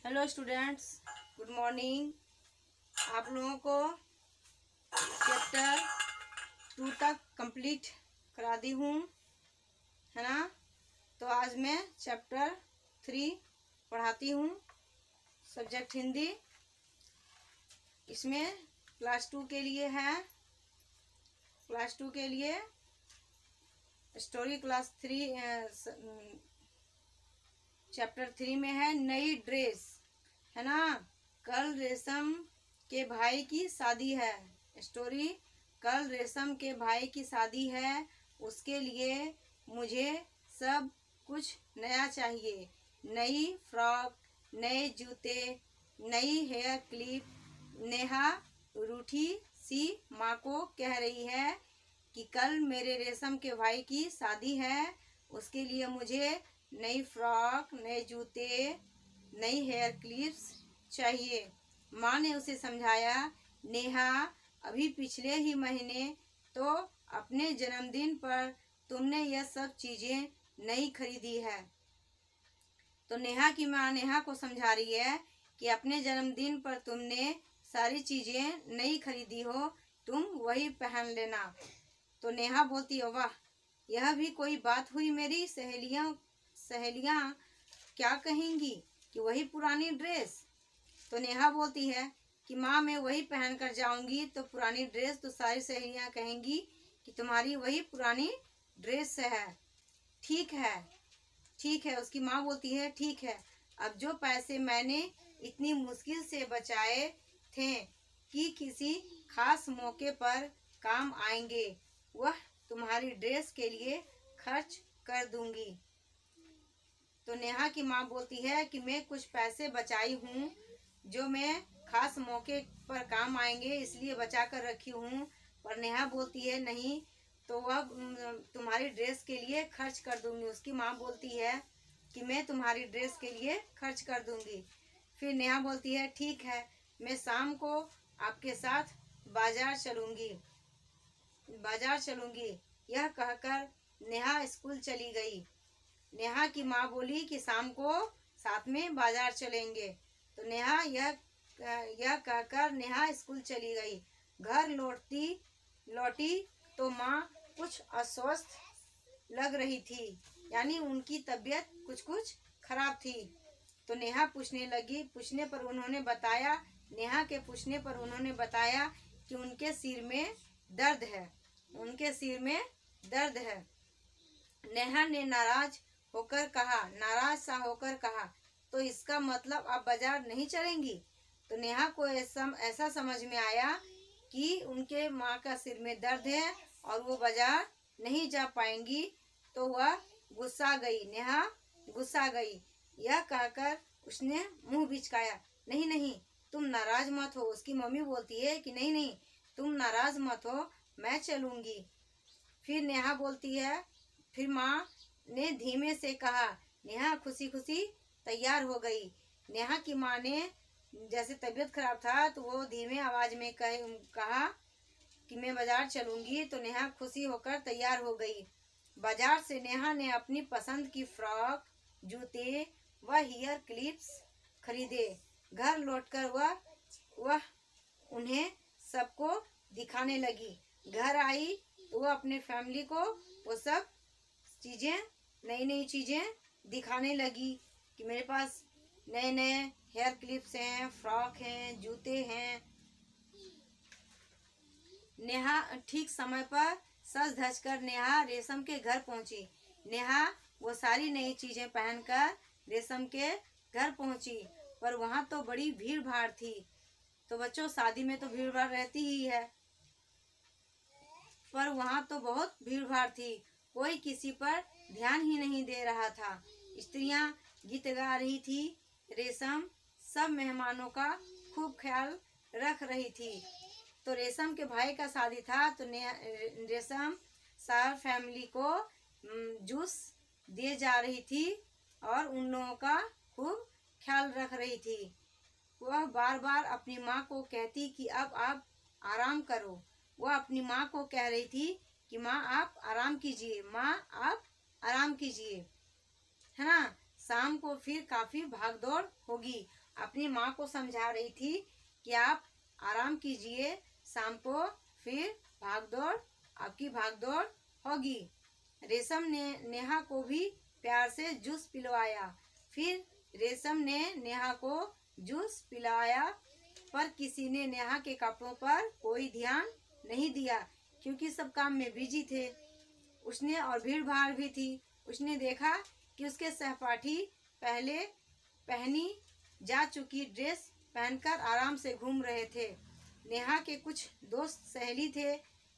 Hello students, good morning. आप लोगों को चैप्टर 2 तक कंप्लीट करा दी हूँ, है ना। तो आज मैं चैप्टर 3 पढ़ाती हूँ, सब्जेक्ट हिंदी। इसमें क्लास 2 के लिए है, क्लास 2 के लिए स्टोरी क्लास 3 चैप्टर 3 में है नई ड्रेस, है ना। कल रेशम के भाई की शादी है। स्टोरी, कल रेशम के भाई की शादी है, उसके लिए मुझे सब कुछ नया चाहिए। नई फ्रॉक, नए जूते, नई हेयर क्लिप। नेहा रूठी सी माँ को कह रही है कि कल मेरे रेशम के भाई की शादी है, उसके लिए मुझे नई फ्रॉक, नए जूते, नई हेयर क्लिप्स चाहिए। माँ ने उसे समझाया, नेहा अभी पिछले ही महीने तो अपने जन्मदिन पर तुमने यह सब चीज़ें नहीं खरीदी है। तो नेहा की माँ नेहा को समझा रही है कि अपने जन्मदिन पर तुमने सारी चीज़ें नहीं खरीदी हो, तुम वही पहन लेना। तो नेहा बोलती है, वाह, यह भी कोई बात हुई। मेरी सहेलियाँ क्या कहेंगी कि वही पुरानी ड्रेस। तो नेहा बोलती है कि माँ, मैं वही पहन कर जाऊंगी तो पुरानी ड्रेस तो सारी सहेलियाँ कहेंगी कि तुम्हारी वही पुरानी ड्रेस है। ठीक है, ठीक है। उसकी माँ बोलती है, ठीक है, अब जो पैसे मैंने इतनी मुश्किल से बचाए थे कि किसी खास मौके पर काम आएंगे, वह तुम्हारी ड्रेस के लिए खर्च कर दूंगी। तो नेहा की माँ बोलती है कि मैं कुछ पैसे बचाई हूँ जो मैं खास मौके पर काम आएंगे, इसलिए बचा कर रखी हूँ। पर नेहा बोलती है, नहीं, तो वह तुम्हारी ड्रेस के लिए खर्च कर दूंगी। उसकी माँ बोलती है कि मैं तुम्हारी ड्रेस के लिए खर्च कर दूंगी। फिर नेहा बोलती है, ठीक है, मैं शाम को आपके साथ बाजार चलूंगी। यह कहकर नेहा स्कूल चली गई। नेहा की माँ बोली कि शाम को साथ में बाजार चलेंगे। तो नेहा यह कहकर नेहा स्कूल चली गई। घर लौटी तो माँ कुछ अस्वस्थ लग रही थी, यानी उनकी तबीयत कुछ खराब थी। तो नेहा पूछने पर उन्होंने बताया कि उनके सिर में दर्द है। नेहा ने नाराज सा होकर कहा, तो इसका मतलब आप बाजार नहीं चलेंगी। तो नेहा को ऐसा समझ में आया कि उनके माँ का सिर में दर्द है और वो बाजार नहीं जा पाएंगी। तो वह नेहा गुस्सा गई। यह कहकर उसने मुंह बिचकाया, नहीं नहीं, तुम नाराज मत हो। उसकी मम्मी बोलती है कि नहीं नहीं, तुम नाराज मत हो, मैं चलूंगी। फिर माँ ने धीमे से कहा। नेहा खुशी खुशी तैयार हो गई। नेहा की माँ ने जैसे तबीयत खराब था तो वो धीमे आवाज में कहा कि मैं बाजार चलूंगी। तो नेहा खुशी होकर तैयार हो गई। बाजार से नेहा ने अपनी पसंद की फ्रॉक, जूते व हेयर क्लिप्स खरीदे। घर लौटकर वह उन्हें सबको दिखाने लगी। घर आई तो वह अपने फैमिली को वो सब नई चीज़ें दिखाने लगी कि मेरे पास नए नए हेयर क्लिप्स हैं, फ्रॉक हैं, जूते हैं। नेहा ठीक समय पर सज धज कर नेहा रेशम के घर पहुंची। नेहा वो सारी नई चीज़ें पहनकर रेशम के घर पहुंची, पर वहाँ तो बड़ी भीड़ भाड़ थी। तो बच्चों, शादी में तो भीड़ भाड़ रहती ही है, पर वहाँ तो बहुत भीड़ भाड़ थी। कोई किसी पर ध्यान ही नहीं दे रहा था। स्त्रियां गीत गा रही थी। रेशम सब मेहमानों का खूब ख्याल रख रही थी। तो रेशम के भाई का शादी था, तो रेशम सार फैमिली को जूस दिए जा रही थी और उन लोगों का खूब ख्याल रख रही थी। वह बार बार अपनी माँ को कहती कि अब आप आराम करो। वह अपनी माँ को कह रही थी कि माँ आप आराम कीजिए, माँ आप आराम कीजिए, है ना। शाम को फिर काफ़ी भागदौड़ होगी अपनी माँ को समझा रही थी कि आप आराम कीजिए, शाम को फिर भागदौड़, आपकी भागदौड़ होगी। रेशम ने नेहा को भी प्यार से जूस पिलवाया। फिर रेशम ने नेहा को जूस पिलाया, पर किसी ने नेहा के कपड़ों पर कोई ध्यान नहीं दिया, क्योंकि सब काम में बिजी थे। उसने और भीड़ भाड़ भी थी। उसने देखा कि उसके सहपाठी पहले पहनी जा चुकी ड्रेस पहनकर आराम से घूम रहे थे। नेहा के कुछ दोस्त सहेली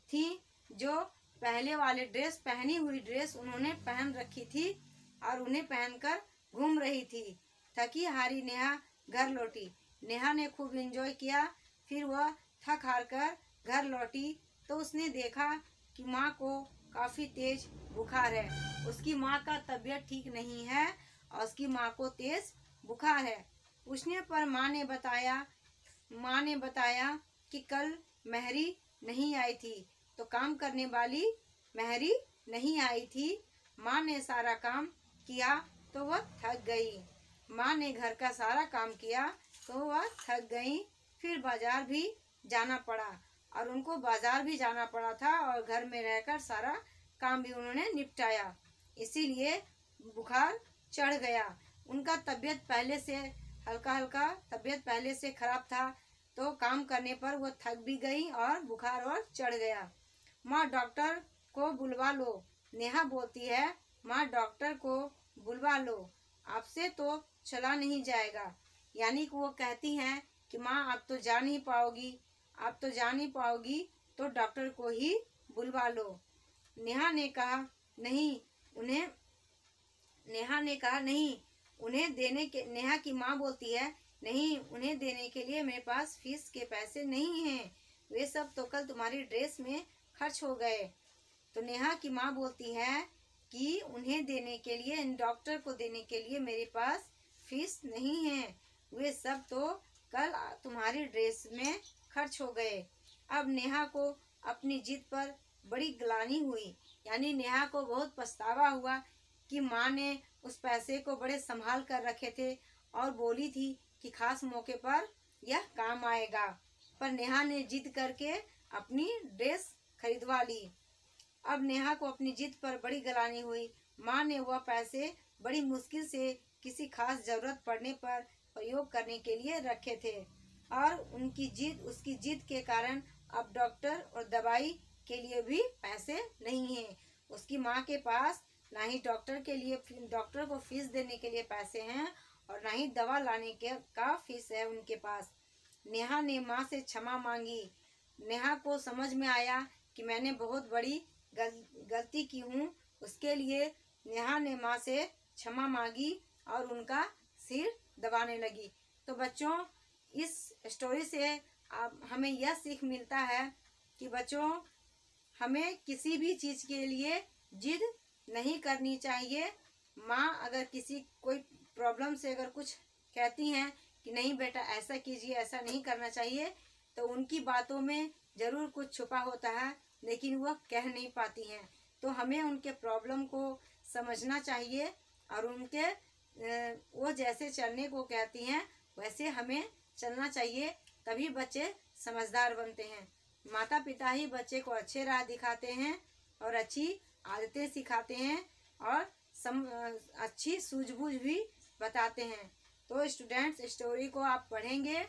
थी जो पहले वाले पहनी हुई ड्रेस उन्होंने पहन रखी थी और उन्हें पहनकर घूम रही थी। थकी हारी नेहा घर लौटी। नेहा ने खूब एंजॉय किया। फिर वह थक हार कर घर लौटी तो उसने देखा कि माँ को काफ़ी तेज बुखार है। उसकी माँ का तबीयत ठीक नहीं है और उसकी माँ को तेज बुखार है। पूछने पर माँ ने बताया कि कल महरी नहीं आई थी, तो काम करने वाली महरी नहीं आई थी। माँ ने सारा काम किया तो वह थक गई। माँ ने घर का सारा काम किया तो वह थक गई। फिर बाजार भी जाना पड़ा और उनको बाजार भी जाना पड़ा था और घर में रहकर सारा काम भी उन्होंने निपटाया, इसीलिए बुखार चढ़ गया। उनका तबीयत पहले से हल्का तबीयत पहले से खराब था, तो काम करने पर वो थक भी गई और बुखार और चढ़ गया। माँ डॉक्टर को बुलवा लो, नेहा बोलती है। माँ डॉक्टर को बुलवा लो, आपसे तो चला नहीं जाएगा। यानी कि वो कहती हैं कि माँ आप तो जा नहीं पाओगी, तो डॉक्टर को ही बुलवा लो। नेहा ने कहा नहीं, नेहा की माँ बोलती है नहीं, उन्हें देने के लिए मेरे पास फीस के पैसे नहीं हैं, वे सब तो कल तुम्हारी ड्रेस में खर्च हो गए। तो नेहा की माँ बोलती है कि उन्हें देने के लिए, डॉक्टर को देने के लिए मेरे पास फीस नहीं है, वे सब तो कल तुम्हारी ड्रेस में खर्च हो गए। अब नेहा को अपनी जिद पर बड़ी ग्लानि हुई, यानी नेहा को बहुत पछतावा हुआ कि माँ ने उस पैसे को बड़े संभाल कर रखे थे और बोली थी कि खास मौके पर यह काम आएगा, पर नेहा ने जिद करके अपनी ड्रेस खरीदवा ली। अब नेहा को अपनी जिद पर बड़ी ग्लानि हुई। माँ ने वह पैसे बड़ी मुश्किल से किसी खास जरूरत पड़ने पर प्रयोग करने के लिए रखे थे और उसकी जिद के कारण अब डॉक्टर और दवाई के लिए भी पैसे नहीं हैं। उसकी माँ के पास ना ही डॉक्टर को फीस देने के लिए पैसे हैं और ना ही दवा लाने का फीस है उनके पास। नेहा ने माँ से क्षमा मांगी। नेहा को समझ में आया कि मैंने बहुत बड़ी गलती की हूँ। उसके लिए नेहा ने माँ से क्षमा मांगी और उनका सिर दबाने लगी। तो बच्चों, इस स्टोरी से हमें यह सीख मिलता है कि बच्चों, हमें किसी भी चीज़ के लिए जिद नहीं करनी चाहिए। माँ अगर कोई प्रॉब्लम से अगर कुछ कहती हैं कि नहीं बेटा ऐसा कीजिए, ऐसा नहीं करना चाहिए, तो उनकी बातों में ज़रूर कुछ छुपा होता है, लेकिन वह कह नहीं पाती हैं। तो हमें उनके प्रॉब्लम को समझना चाहिए और वो जैसे चलने को कहती हैं वैसे हमें चलना चाहिए, तभी बच्चे समझदार बनते हैं। माता पिता ही बच्चे को अच्छे राह दिखाते हैं और अच्छी आदतें सिखाते हैं और अच्छी सूझबूझ भी बताते हैं। तो स्टूडेंट्स, स्टोरी को आप पढ़ेंगे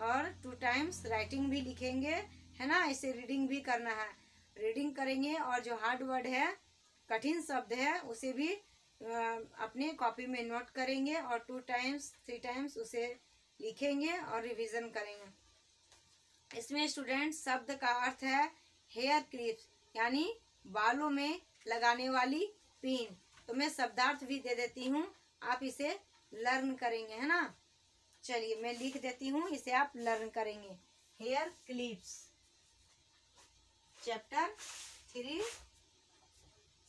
और 2 टाइम्स राइटिंग भी लिखेंगे, है ना। इसे रीडिंग भी करना है, रीडिंग करेंगे और जो हार्ड वर्ड है, कठिन शब्द है, उसे भी अपने कॉपी में नोट करेंगे और 2 टाइम्स 3 टाइम्स उसे लिखेंगे और रिवीजन करेंगे। इसमें स्टूडेंट्स शब्द का अर्थ है हेयर क्लिप्स, यानी बालों में लगाने वाली पिन। तो मैं शब्दार्थ भी दे देती हूँ, आप इसे लर्न करेंगे, है ना। चलिए मैं लिख देती हूँ, इसे आप लर्न करेंगे। हेयर क्लिप्स, चैप्टर 3,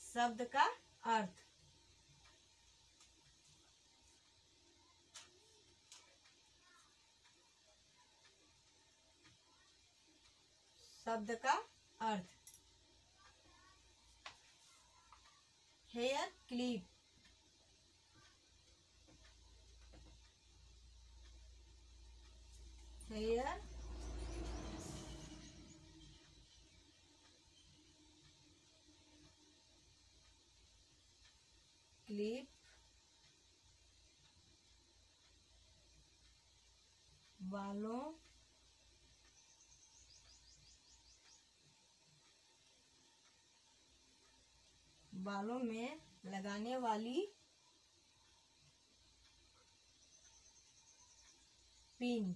शब्द का अर्थ। शब्द का अर्थ, हेयर क्लिप, बालों में लगाने वाली पिन।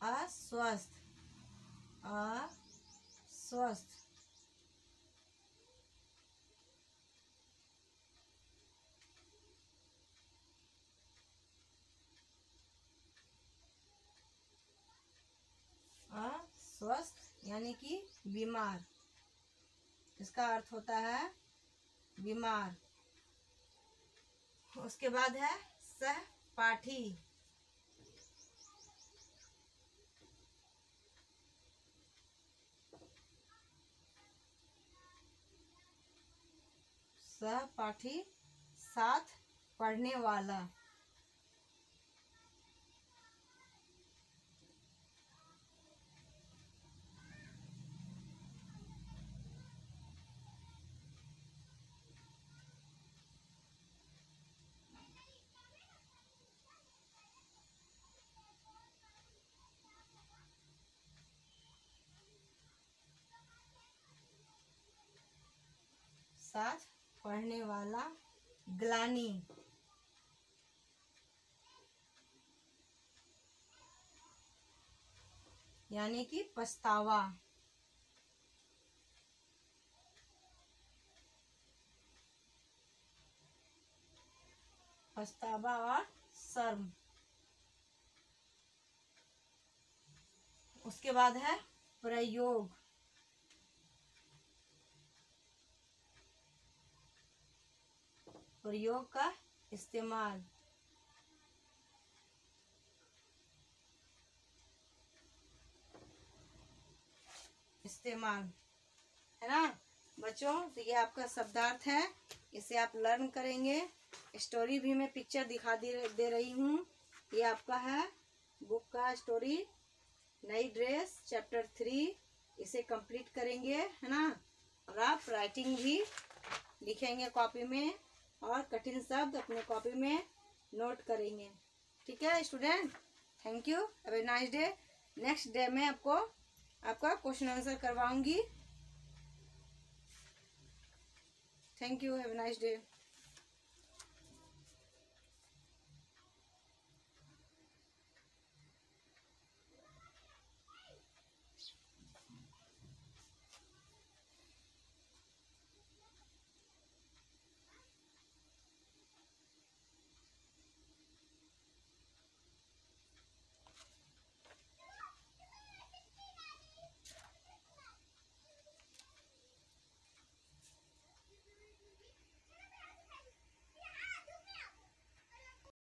अस्वस्थ, अस्वस्थ, अस्वस्थ यानी कि बीमार, इसका अर्थ होता है बीमार। उसके बाद है सहपाठी, सहपाठी साथ पढ़ने वाला। साथ पढ़ने वाला ग्लानि, यानी कि पछतावा। पछतावा और शर्म। उसके बाद है प्रयोग, प्रयोग का इस्तेमाल। इस्तेमाल है ना बच्चों। तो ये आपका शब्दार्थ है, इसे आप लर्न करेंगे। स्टोरी भी मैं पिक्चर दिखा दे रही हूँ। ये आपका है बुक का स्टोरी नई ड्रेस चैप्टर 3, इसे कंप्लीट करेंगे है ना। और आप राइटिंग भी लिखेंगे कॉपी में और कठिन शब्द अपने कॉपी में नोट करेंगे। ठीक है student, thank you, have a nice day. Next day में आपका क्वेश्चन आंसर करवाऊंगी। Thank you, have a nice day.